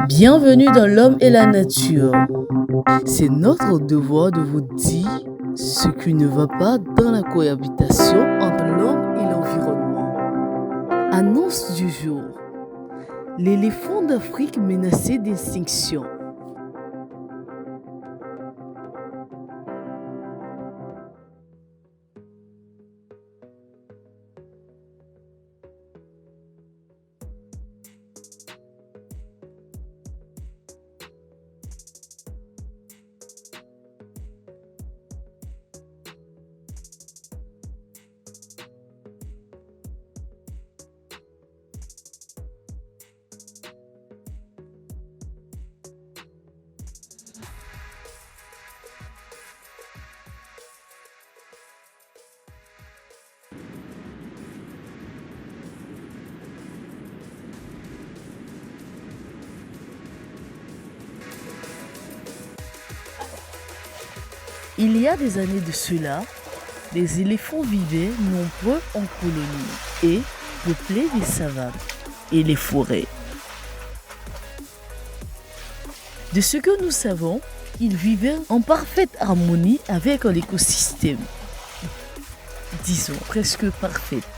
Bienvenue dans l'homme et la nature. C'est notre devoir de vous dire ce qui ne va pas dans la cohabitation entre l'homme et l'environnement. Annonce du jour. L'éléphant d'Afrique menacé d'extinction. Il y a des années de cela, les éléphants vivaient nombreux en colonie et peuplaient les savanes et les forêts. De ce que nous savons, ils vivaient en parfaite harmonie avec l'écosystème, disons presque parfaite.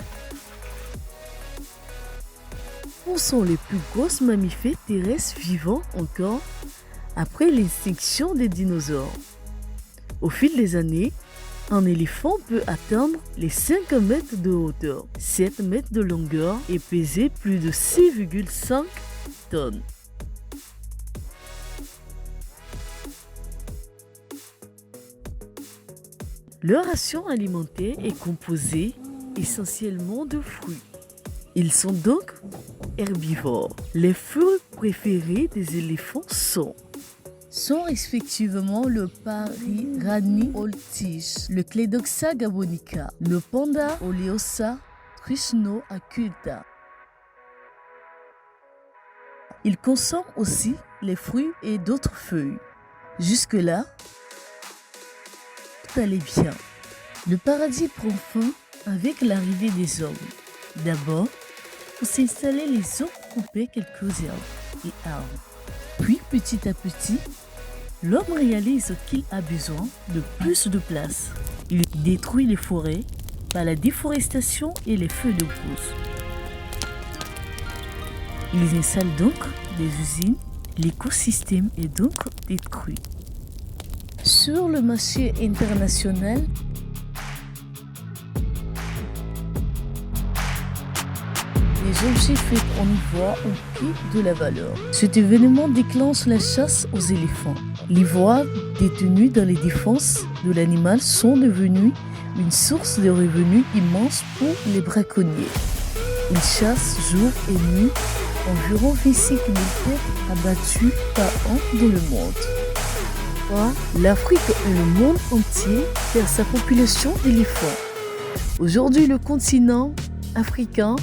Où sont les plus grosses mammifères terrestres vivants encore après l'extinction des dinosaures? Au fil des années, un éléphant peut atteindre les 5 mètres de hauteur, 7 mètres de longueur et peser plus de 6,5 tonnes. Leur ration alimentaire est composée essentiellement de fruits. Ils sont donc herbivores. Les fruits préférés des éléphants sont respectivement le Parirani oltige, le Cleidoxa gabonica, le Panda oleosa trishno acuta. Ils consomment aussi les fruits et d'autres feuilles. Jusque-là, tout allait bien. Le paradis prend fin avec l'arrivée des hommes. D'abord, pour s'installer, les hommes coupaient quelques herbes et arbres. Puis, petit à petit, l'homme réalise qu'il a besoin de plus de place. Il détruit les forêts par la déforestation et les feux de brousse. Ils installent donc des usines, l'écosystème est donc détruit. Sur le marché international, les objets faits en ivoire ont pris de la valeur. Cet événement déclenche la chasse aux éléphants. L'ivoire détenu dans les défenses de l'animal sont devenus une source de revenus immense pour les braconniers. Ils chassent jour et nuit environ 25 000 têtes abattues par an dans le monde. L'Afrique et le monde entier perd sa population d'éléphants. Aujourd'hui, le continent africain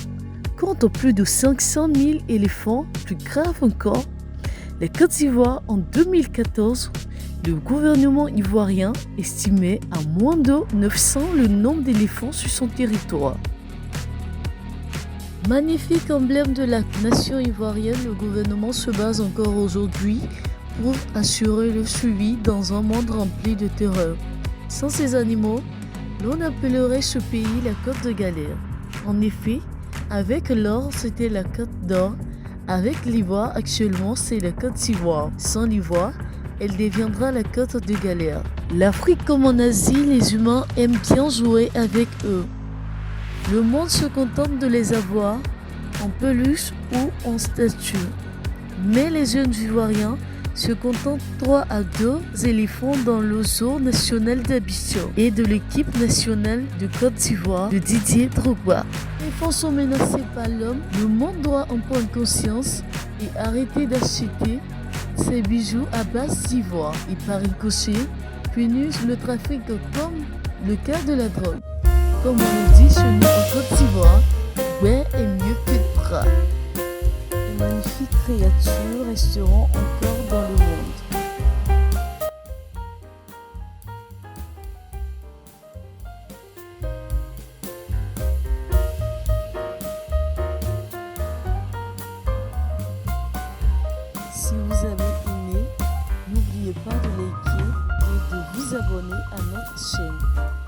compte plus de 500 000 éléphants. Plus grave encore, la Côte d'Ivoire en 2014, le gouvernement ivoirien estimait à moins de 900 le nombre d'éléphants sur son territoire. Magnifique emblème de la nation ivoirienne, le gouvernement se base encore aujourd'hui pour assurer le suivi dans un monde rempli de terreur. Sans ces animaux, l'on appellerait ce pays la Côte de Galère. En effet, avec l'or, c'était la Côte d'Or. Avec l'ivoire, actuellement, c'est la Côte d'Ivoire. Sans l'ivoire, elle deviendra la Côte de Galère. L'Afrique comme en Asie, les humains aiment bien jouer avec eux. Le monde se contente de les avoir en peluche ou en statue. Mais les jeunes ivoiriens se contentent 3 à 2 éléphants dans le zoo national d'Abidjan et de l'équipe nationale de Côte d'Ivoire de Didier Drogba. Les éléphants sont menacés par l'homme. Le monde doit en prendre conscience et arrêter d'acheter ces bijoux à base d'ivoire et par ricochet punir le trafic comme le cas de la drogue. Comme on le dit chez nous en Côte d'Ivoire, ouais est mieux que de bras. Les magnifiques créatures resteront encore dans le monde. Si vous avez aimé, n'oubliez pas de liker et de vous abonner à notre chaîne.